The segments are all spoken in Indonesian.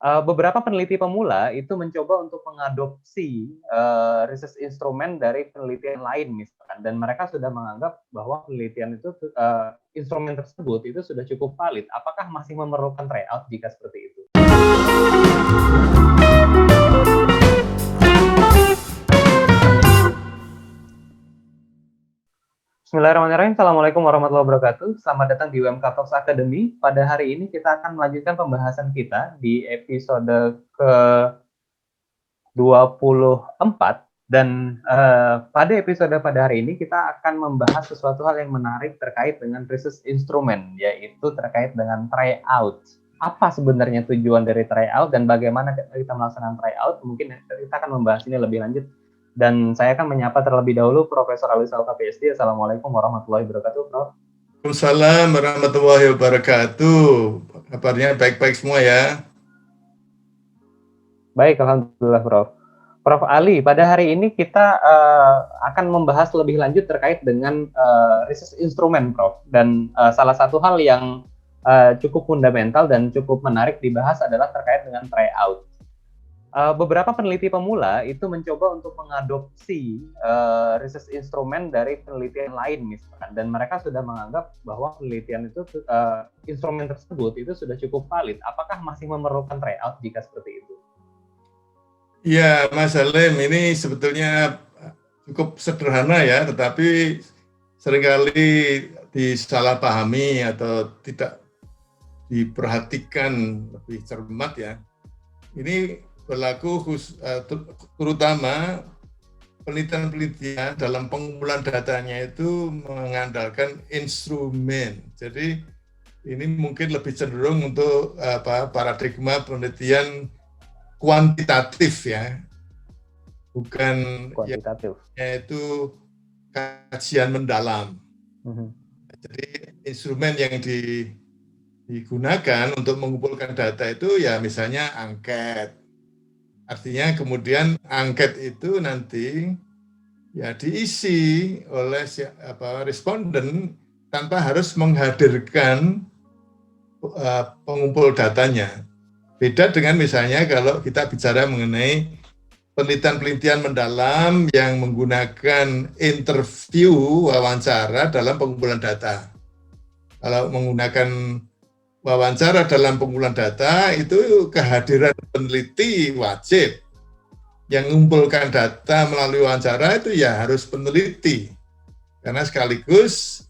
Beberapa peneliti pemula itu mencoba untuk mengadopsi research instrumen dari penelitian lain misalkan, dan mereka sudah menganggap bahwa penelitian itu instrumen tersebut itu sudah cukup valid. Apakah masih memerlukan tryout jika seperti itu? Bismillahirrahmanirrahim. Assalamualaikum warahmatullahi wabarakatuh. Selamat datang di UMK Talks Academy. Pada hari ini kita akan melanjutkan pembahasan kita di episode ke-24 dan pada episode pada hari ini kita akan membahas sesuatu hal yang menarik terkait dengan research instrument, yaitu terkait dengan tryout. Apa sebenarnya tujuan dari tryout dan bagaimana kita melaksanakan tryout? Mungkin kita akan membahas ini lebih lanjut. Dan saya akan menyapa terlebih dahulu Profesor Ali Salka PhD. Assalamualaikum warahmatullahi wabarakatuh, Prof. Waalaikumsalam warahmatullahi wabarakatuh. Kabarnya baik-baik semua ya? Baik, alhamdulillah, Prof. Prof. Ali, pada hari ini kita akan membahas lebih lanjut terkait dengan research instrumen, Prof. Dan salah satu hal yang cukup fundamental dan cukup menarik dibahas adalah terkait dengan tryout. Beberapa peneliti pemula itu mencoba untuk mengadopsi research instrumen dari penelitian lain misalkan, dan mereka sudah menganggap bahwa penelitian itu instrumen tersebut itu sudah cukup valid. Apakah masih memerlukan tryout jika seperti itu? Ya, Mas Halim, ini sebetulnya cukup sederhana ya, tetapi seringkali disalahpahami atau tidak diperhatikan lebih cermat ya. Ini berlaku terutama penelitian-penelitian dalam pengumpulan datanya itu mengandalkan instrumen. Jadi ini mungkin lebih cenderung untuk paradigma penelitian kuantitatif ya, bukan kuantitatif, yaitu kajian mendalam. Jadi instrumen yang digunakan untuk mengumpulkan data itu ya misalnya angket. Artinya kemudian angket itu nanti ya diisi oleh responden tanpa harus menghadirkan pengumpul datanya. Beda dengan misalnya kalau kita bicara mengenai penelitian-penelitian mendalam yang menggunakan interview, wawancara dalam pengumpulan data. Kalau menggunakan wawancara dalam pengumpulan data, itu kehadiran peneliti wajib. Yang mengumpulkan data melalui wawancara itu ya harus peneliti. Karena sekaligus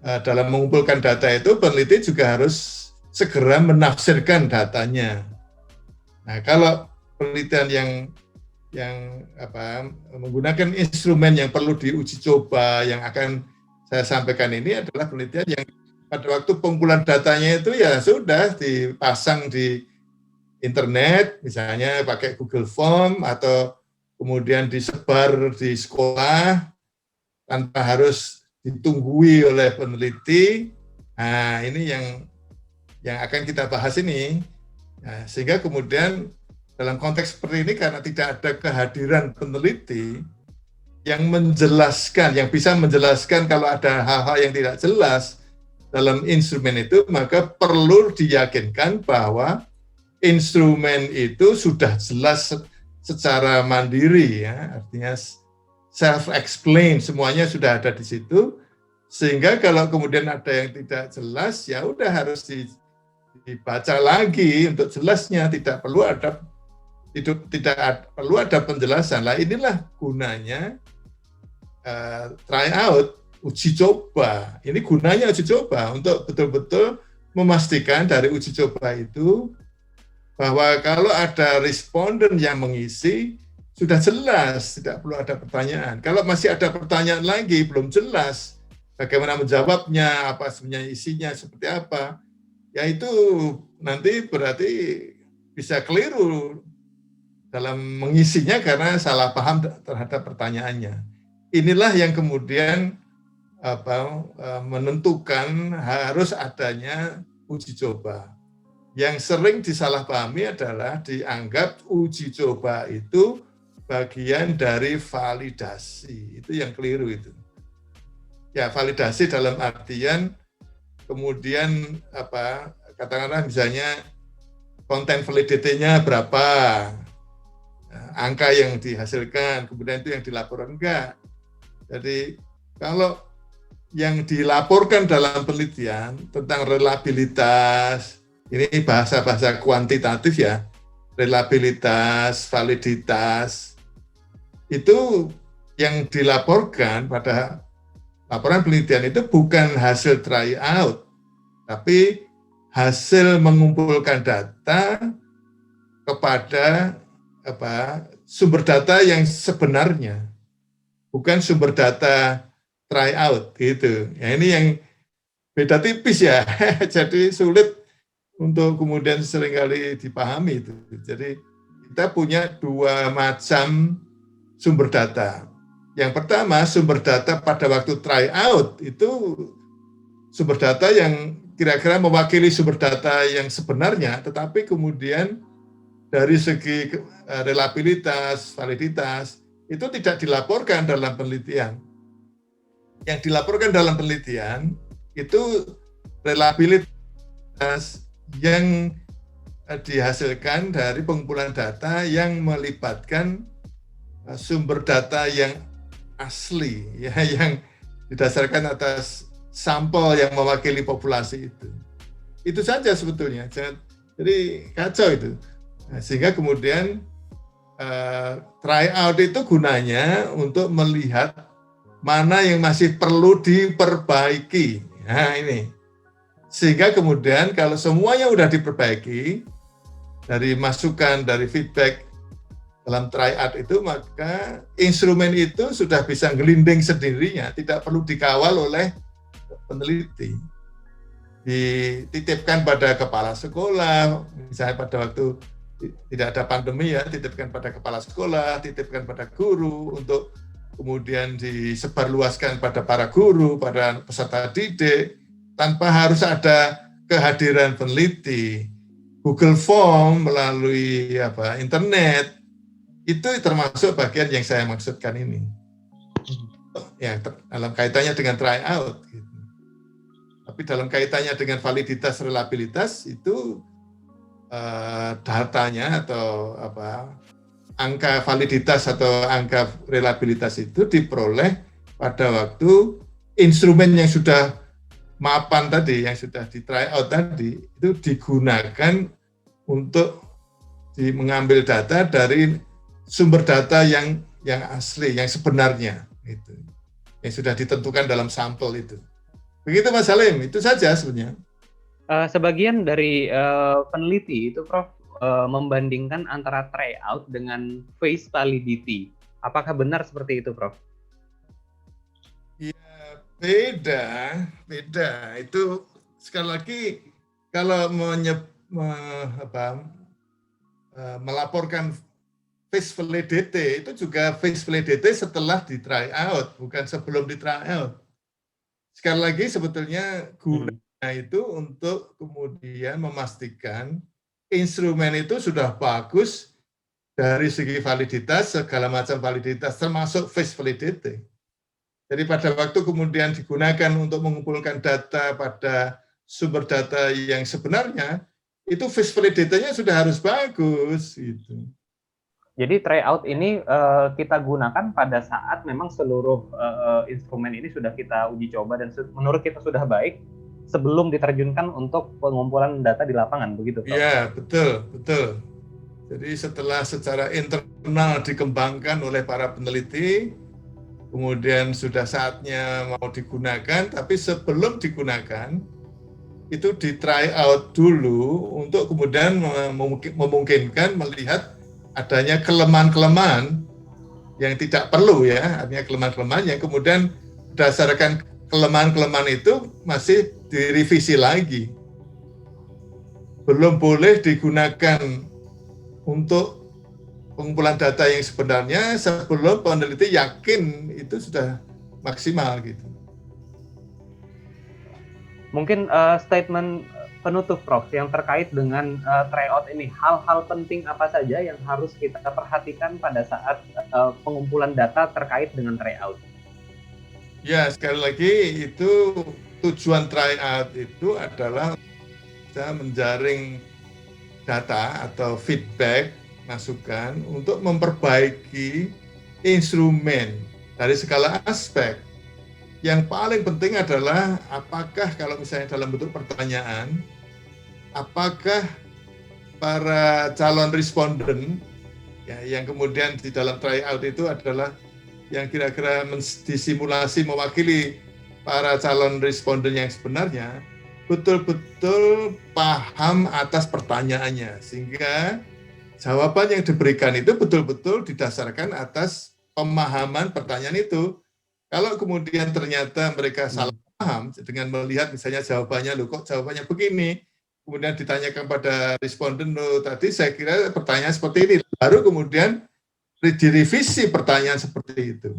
dalam mengumpulkan data itu peneliti juga harus segera menafsirkan datanya. Nah, kalau penelitian yang menggunakan instrumen yang perlu diuji coba yang akan saya sampaikan ini adalah penelitian yang pada waktu pengumpulan datanya itu ya sudah dipasang di internet, misalnya pakai Google Form atau kemudian disebar di sekolah tanpa harus ditunggui oleh peneliti. Nah, ini yang akan kita bahas ini. Nah, sehingga kemudian dalam konteks seperti ini karena tidak ada kehadiran peneliti yang menjelaskan, yang bisa menjelaskan kalau ada hal-hal yang tidak jelas dalam instrumen itu, maka perlu diyakinkan bahwa instrumen itu sudah jelas secara mandiri ya, artinya self-explain, semuanya sudah ada di situ, sehingga kalau kemudian ada yang tidak jelas ya udah harus dibaca lagi untuk jelasnya, tidak perlu ada penjelasan. Lah inilah gunanya tryout, uji coba. Ini gunanya uji coba untuk betul-betul memastikan dari uji coba itu bahwa kalau ada responden yang mengisi sudah jelas, tidak perlu ada pertanyaan. Kalau masih ada pertanyaan lagi belum jelas bagaimana menjawabnya, apa sebenarnya isinya seperti apa, ya itu nanti berarti bisa keliru dalam mengisinya karena salah paham terhadap pertanyaannya. Inilah yang kemudian menentukan harus adanya uji coba. Yang sering disalahpahami adalah dianggap uji coba itu bagian dari validasi. Itu yang keliru itu. Ya, validasi dalam artian kemudian katakanlah misalnya konten validity-nya berapa, angka yang dihasilkan, kemudian itu yang dilaporkan enggak. Jadi kalau yang dilaporkan dalam penelitian tentang reliabilitas, ini bahasa-bahasa kuantitatif ya, reliabilitas, validitas, itu yang dilaporkan pada laporan penelitian itu bukan hasil tryout, tapi hasil mengumpulkan data kepada sumber data yang sebenarnya, bukan sumber data tryout gitu. Ya ini yang beda tipis ya, jadi sulit untuk kemudian seringkali dipahami itu. Jadi kita punya dua macam sumber data. Yang pertama, sumber data pada waktu tryout itu sumber data yang kira-kira mewakili sumber data yang sebenarnya, tetapi kemudian dari segi reliabilitas, validitas, itu tidak dilaporkan dalam penelitian. Yang dilaporkan dalam penelitian itu reliabilitas yang dihasilkan dari pengumpulan data yang melibatkan sumber data yang asli, ya, yang didasarkan atas sampel yang mewakili populasi itu. Itu saja sebetulnya. Jadi kacau itu. Nah, sehingga kemudian tryout itu gunanya untuk melihat mana yang masih perlu diperbaiki. Nah ini. Sehingga kemudian kalau semuanya sudah diperbaiki, dari masukan, dari feedback dalam tryout itu, maka instrumen itu sudah bisa gelinding sendirinya, tidak perlu dikawal oleh peneliti. Dititipkan pada kepala sekolah, misalnya pada waktu tidak ada pandemi ya, titipkan pada kepala sekolah, titipkan pada guru, untuk kemudian disebarluaskan pada para guru, pada peserta didik, tanpa harus ada kehadiran peneliti. Google Form melalui internet, itu termasuk bagian yang saya maksudkan ini. Ya, dalam kaitannya dengan tryout. Gitu. Tapi dalam kaitannya dengan validitas, reliabilitas, itu datanya atau angka validitas atau angka reliabilitas itu diperoleh pada waktu instrumen yang sudah mapan tadi, yang sudah di tryout tadi, itu digunakan untuk mengambil data dari sumber data yang asli, yang sebenarnya, itu, yang sudah ditentukan dalam sampel itu. Begitu Mas Salim, itu saja sebenarnya. Sebagian dari peneliti itu, Prof, membandingkan antara tryout dengan phase validity. Apakah benar seperti itu, Prof? Ya, beda. Itu sekali lagi kalau melaporkan phase validity, itu juga phase validity setelah di tryout, bukan sebelum di tryout. Sekali lagi sebetulnya gunanya itu untuk kemudian memastikan instrumen itu sudah bagus dari segi validitas, segala macam validitas, termasuk phase validity. Jadi pada waktu kemudian digunakan untuk mengumpulkan data pada sumber data yang sebenarnya, itu phase validity-nya sudah harus bagus. Gitu. Jadi tryout ini kita gunakan pada saat memang seluruh instrumen ini sudah kita uji coba dan menurut kita sudah baik sebelum diterjunkan untuk pengumpulan data di lapangan, begitu, Prof? Iya, betul. Jadi setelah secara internal dikembangkan oleh para peneliti, kemudian sudah saatnya mau digunakan, tapi sebelum digunakan, itu di try out dulu untuk kemudian memungkinkan melihat adanya kelemahan-kelemahan yang tidak perlu ya, artinya kelemahan-kelemahan yang kemudian berdasarkan kelemahan-kelemahan itu masih direvisi lagi. Belum boleh digunakan untuk pengumpulan data yang sebenarnya sebelum peneliti yakin itu sudah maksimal gitu. Mungkin statement penutup, Prof, yang terkait dengan tryout ini, hal-hal penting apa saja yang harus kita perhatikan pada saat pengumpulan data terkait dengan tryout? Ya, sekali lagi itu tujuan tryout itu adalah bisa menjaring data atau feedback, masukan untuk memperbaiki instrumen dari segala aspek. Yang paling penting adalah apakah kalau misalnya dalam bentuk pertanyaan, apakah para calon responden ya, yang kemudian di dalam tryout itu adalah yang kira-kira disimulasi mewakili para calon responden yang sebenarnya betul-betul paham atas pertanyaannya, sehingga jawaban yang diberikan itu betul-betul didasarkan atas pemahaman pertanyaan itu. Kalau kemudian ternyata mereka salah paham dengan melihat misalnya jawabannya, loh kok jawabannya begini, kemudian ditanyakan pada responden, loh tadi saya kira pertanyaan seperti ini, baru kemudian direvisi pertanyaan seperti itu.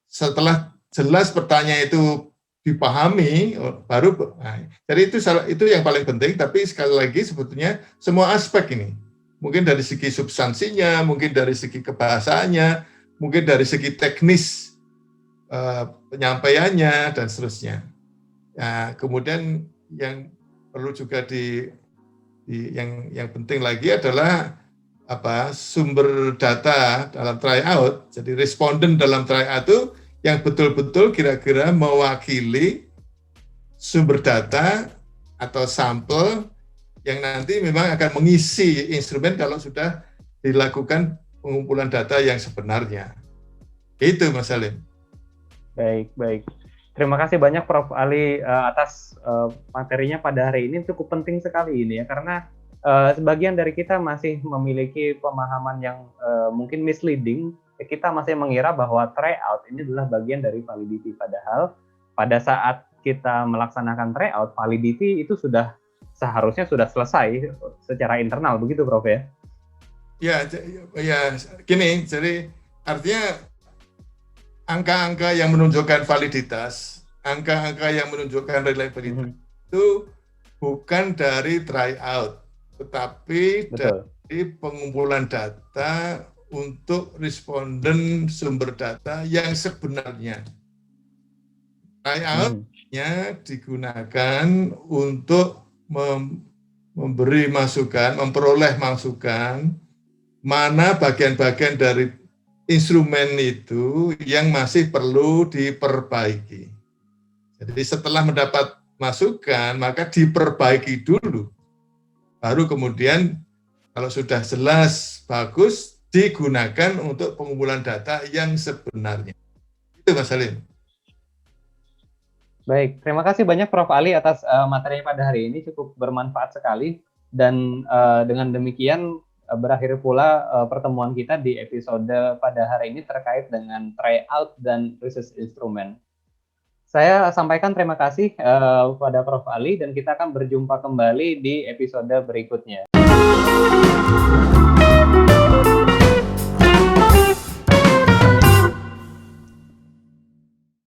Setelah jelas pertanyaan itu dipahami, baru jadi itu yang paling penting. Tapi sekali lagi sebetulnya semua aspek ini, mungkin dari segi substansinya, mungkin dari segi kebahasaannya, mungkin dari segi teknis penyampaiannya dan seterusnya. Nah, kemudian yang perlu juga yang penting lagi adalah sumber data dalam tryout. Jadi responden dalam tryout itu yang betul-betul kira-kira mewakili sumber data atau sampel yang nanti memang akan mengisi instrumen kalau sudah dilakukan pengumpulan data yang sebenarnya. Itu Mas Salim. Baik. Terima kasih banyak Prof. Ali atas materinya pada hari ini, cukup penting sekali ini ya, karena sebagian dari kita masih memiliki pemahaman yang mungkin misleading. Kita masih mengira bahwa tryout ini adalah bagian dari validity, padahal pada saat kita melaksanakan tryout, validity itu seharusnya sudah selesai secara internal, begitu Prof ya? Ya, gini, jadi artinya angka-angka yang menunjukkan validitas, angka-angka yang menunjukkan reliability itu bukan dari tryout, tetapi dari pengumpulan data untuk responden sumber data yang sebenarnya. Tryout-nya digunakan untuk memberi masukan, memperoleh masukan, mana bagian-bagian dari instrumen itu yang masih perlu diperbaiki. Jadi setelah mendapat masukan, maka diperbaiki dulu. Baru kemudian kalau sudah jelas, bagus, digunakan untuk pengumpulan data yang sebenarnya. Itu Mas Salim. Baik, terima kasih banyak Prof. Ali atas materinya pada hari ini, cukup bermanfaat sekali. Dan dengan demikian berakhir pula pertemuan kita di episode pada hari ini terkait dengan tryout dan research instrument. Saya sampaikan terima kasih kepada Prof. Ali dan kita akan berjumpa kembali di episode berikutnya.